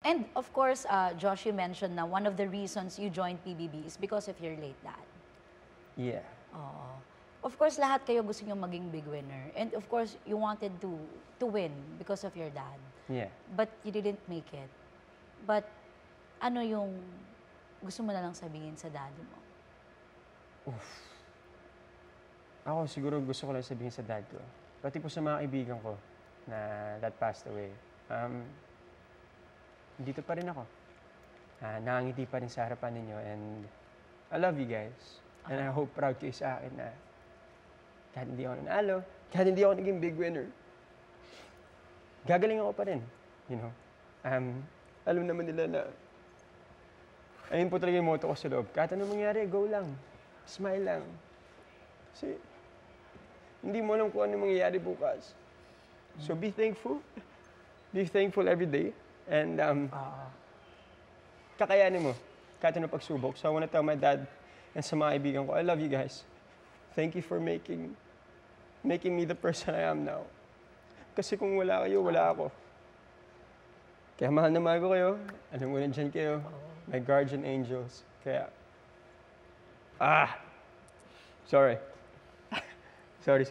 And of course, Josh, you mentioned na one of the reasons you joined PBB is because of your late dad. Yeah. Oo. Of course, lahat kayo gusto nyo maging big winner. And of course, you wanted to win because of your dad. Yeah. But you didn't make it. But ano yung gusto mo na lang sabihin sa daddy mo? Ako siguro gusto ko lang sabihin sa dad ko. Pati po sa mga kaibigan ko na that passed away. Dito pa rin ako. Nakangiti pa rin sa harapan ninyo. And I love you guys. And I hope proud kayo sa akin na kahit hindi ako nanalo, kahit hindi ako naging big winner, gagaling ako pa rin. You know? Alam naman nila na ayun po talaga yung motto ko sa loob. Kahit anong mangyari, go lang. Smile lang. Kasi hindi mo alam kung ano mangyayari bukas. So be thankful. Be thankful every day. And kakayanin mo kahit anong pagsubok. So I want to tell my dad and sa mga kaibigan ko, I love you guys. Thank you for making me the person I am now. Kasi kung wala kayo, wala ako. Kaya mahal na mahal ko kayo. Alam mo nandiyan kayo. My guardian angels. Kaya, sorry. Sorry.